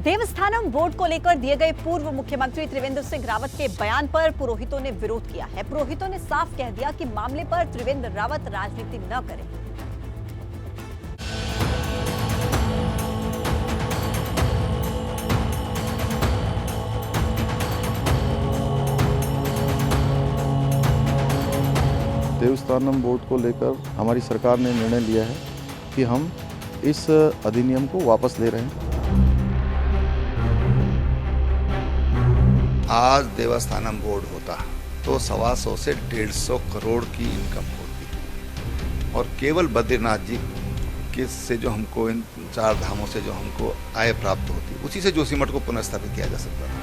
Devasthanam board को लेकर दिए गए पूर्व मुख्यमंत्री त्रिवेंद्र सिंह रावत के बयान पर पुरोहितों ने विरोध किया है। पुरोहितों ने साफ कह दिया कि मामले पर त्रिवेंद्र रावत राजनीति न करें। देवस्थानम बोर्ड को लेकर हमारी सरकार ने निर्णय लिया है कि हम इस अधिनियम को वापस ले रहे हैं। आज देवस्थानम बोर्ड होता तो 125 से 150 करोड़ की इनकम होती और केवल बद्रीनाथ जी के से जो हमको इन 4 धामों से जो हमको आय प्राप्त होती उसी से जोशीमठ को पुनर्स्थापित किया जा सकता था।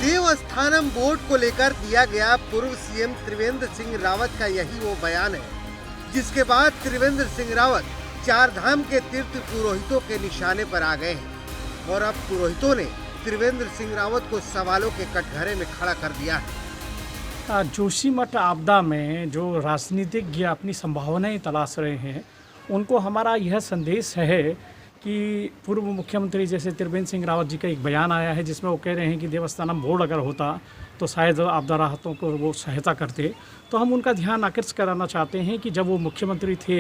देवस्थानम बोर्ड को लेकर दिया गया पूर्व सीएम त्रिवेंद्र सिंह रावत का यही वो बयान है जिसके बाद त्रिवेंद्र सिंह रावत 4 धाम के तीर्थ पुरोहितों के निशाने पर आ गए हैं और अब पुरोहितों ने त्रिवेंद्र सिंह रावत को सवालों के कटघरे में खड़ा कर दिया है। जोशीमठ आपदा में जो राजनीतिज्ञ अपनी संभावनाएं तलाश रहे हैं उनको हमारा यह संदेश है कि पूर्व मुख्यमंत्री जैसे त्रिवेंद्र सिंह रावत जी का एक बयान आया है जिसमें वो कह रहे हैं कि देवस्थानम बोर्ड अगर होता तो शायद आपदा राहतों को वो सहायता करते। तो हम उनका ध्यान आकर्षित कराना चाहते हैं कि जब वो मुख्यमंत्री थे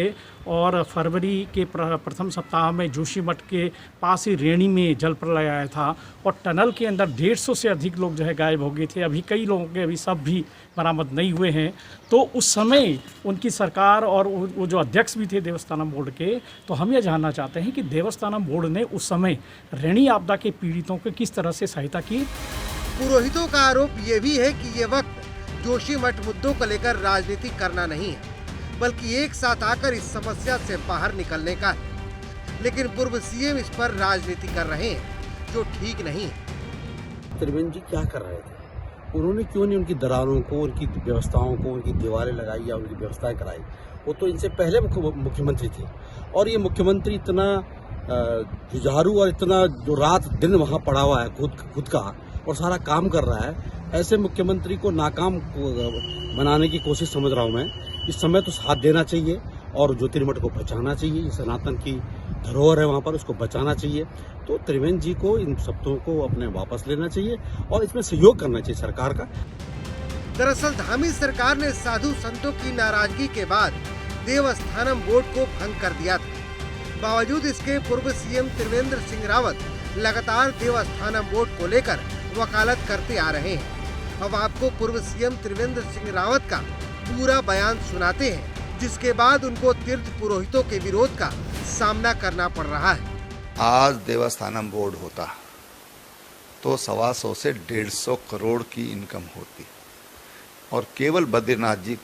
और फरवरी के प्रथम सप्ताह में जोशीमठ के पास ही रेणी में जल प्रलय आया था और टनल के अंदर 150 से अधिक लोग जो है गायब हो गए थे। अभी कई लोगों के अभी सब भी बरामद नहीं हुए हैं। तो उस समय उनकी सरकार और वो जो अध्यक्ष भी थे देवस्थानम बोर्ड के, तो हम ये जानना चाहते हैं कि देवस्थानम बोर्ड ने उस समय रेणी आपदा के पीड़ितों को किस तरह से सहायता की। पुरोहितों का आरोप ये भी है कि ये वक्त जोशीमठ मुद्दों को लेकर राजनीति करना नहीं है बल्कि एक साथ आकर इस समस्या से बाहर निकलने का है। लेकिन पूर्व सीएम इस पर राजनीति कर रहे हैं जो ठीक नहीं है। त्रिवेंद्र जी क्या कर रहे थे? उन्होंने क्यों नहीं उनकी दरारों को, उनकी व्यवस्थाओं को, उनकी दीवारें लगाई या उनकी व्यवस्थाएं कराई? वो तो इनसे पहले मुख्यमंत्री थे और ये मुख्यमंत्री इतना जुझारू और इतना जो रात दिन वहाँ पड़ा हुआ है खुद का और सारा काम कर रहा है। ऐसे मुख्यमंत्री को नाकाम बनाने की कोशिश समझ रहा हूँ मैं। इस समय तो साथ देना चाहिए और ज्योतिर्मठ को बचाना चाहिए। ये सनातन की धरोहर है वहाँ पर, उसको बचाना चाहिए। तो त्रिवेंद्र जी को इन शब्दों को अपने वापस लेना चाहिए और इसमें सहयोग करना चाहिए सरकार का। दरअसल धामी सरकार ने साधु संतों की नाराजगी के बाद देवस्थानम बोर्ड को भंग कर दिया था। बावजूद इसके पूर्व सीएम त्रिवेंद्र सिंह रावत लगातार देवस्थानम बोर्ड को लेकर वकालत करते आ रहे हैं। अब आपको पूर्व सीएम त्रिवेंद्र सिंह रावत का पूरा बयान सुनाते हैं जिसके बाद उनको तीर्थ पुरोहितों के विरोध का सामना करना पड़ रहा है। आज देवस्थानम बोर्ड होता तो 125 से 150 करोड़ की इनकम होती और केवल बद्रीनाथ जी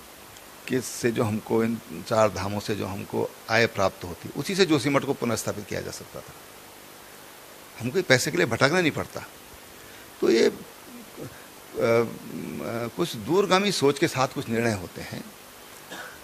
के से जो हमको इन 4 धामों से जो हमको आय प्राप्त होती उसी से जोशीमठ को पुनर्स्थापित किया जा सकता था। हमको पैसे के लिए भटकना नहीं पड़ता। तो ये कुछ दूरगामी सोच के साथ कुछ निर्णय होते हैं।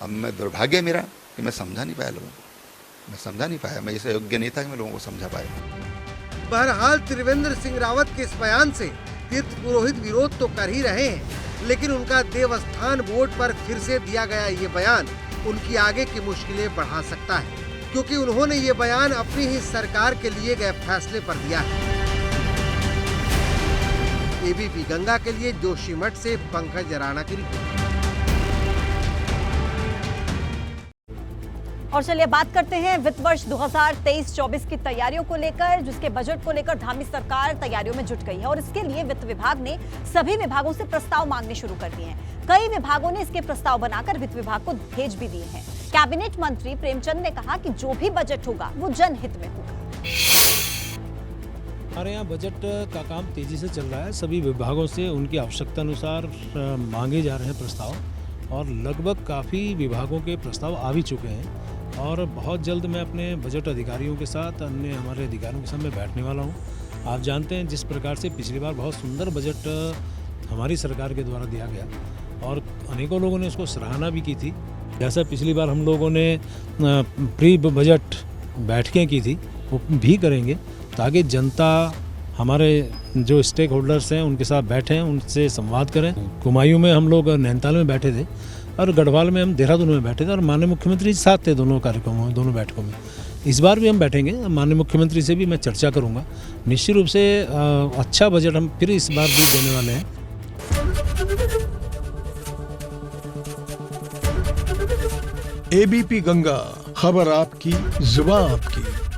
अब मैं दुर्भाग्य मेरा कि मैं समझा नहीं पाया लोगों को, मैं समझा नहीं पाया, मैं ऐसा योग्य नहीं था कि मैं लोगों को समझा पाया। बहरहाल त्रिवेंद्र सिंह रावत के इस बयान से तीर्थ पुरोहित विरोध तो कर ही रहे हैं लेकिन उनका देवस्थान बोर्ड पर फिर से दिया गया ये बयान उनकी आगे की मुश्किलें बढ़ा सकता है क्योंकि उन्होंने ये बयान अपनी ही सरकार के लिए गए फैसले पर दिया है। एबीपी गंगा के लिए जोशीमठ से पंकज राणा की रिपोर्ट। और चलिए बात करते हैं वित्त वर्ष 2023-24 की तैयारियों को लेकर, जिसके बजट को लेकर धामी सरकार तैयारियों में जुट गई है और इसके लिए वित्त विभाग ने सभी विभागों से प्रस्ताव मांगने शुरू कर दिए हैं। कई विभागों ने इसके प्रस्ताव बनाकर वित्त विभाग को भेज भी दिए हैं। कैबिनेट मंत्री प्रेमचंद ने कहा कि जो भी बजट होगा वो जनहित में होगा। हमारे यहाँ बजट का काम तेजी से चल रहा है। सभी विभागों से उनकी आवश्यकता अनुसार मांगे जा रहे हैं प्रस्ताव और लगभग काफ़ी विभागों के प्रस्ताव आ भी चुके हैं और बहुत जल्द मैं अपने बजट अधिकारियों के साथ, अन्य हमारे अधिकारियों के साथ मैं बैठने वाला हूँ। आप जानते हैं जिस प्रकार से पिछली बार बहुत सुंदर बजट हमारी सरकार के द्वारा दिया गया और अनेकों लोगों ने उसको सराहना भी की थी। जैसा पिछली बार हम लोगों ने प्री बजट बैठकें की थी वो भी करेंगे ताकि जनता हमारे जो स्टेक होल्डर्स हैं उनके साथ बैठें, उनसे संवाद करें। कुमायूं में हम लोग नैनीताल में बैठे थे और गढ़वाल में हम देहरादून में बैठे थे और माननीय मुख्यमंत्री साथ थे दोनों कार्यक्रमों में, दोनों बैठकों में। इस बार भी हम बैठेंगे, माननीय मुख्यमंत्री से भी मैं चर्चा करूंगा। निश्चित रूप से अच्छा बजट हम फिर इस बार भी देने वाले हैं। एबीपी गंगा, खबर आपकी, जुबान आपकी।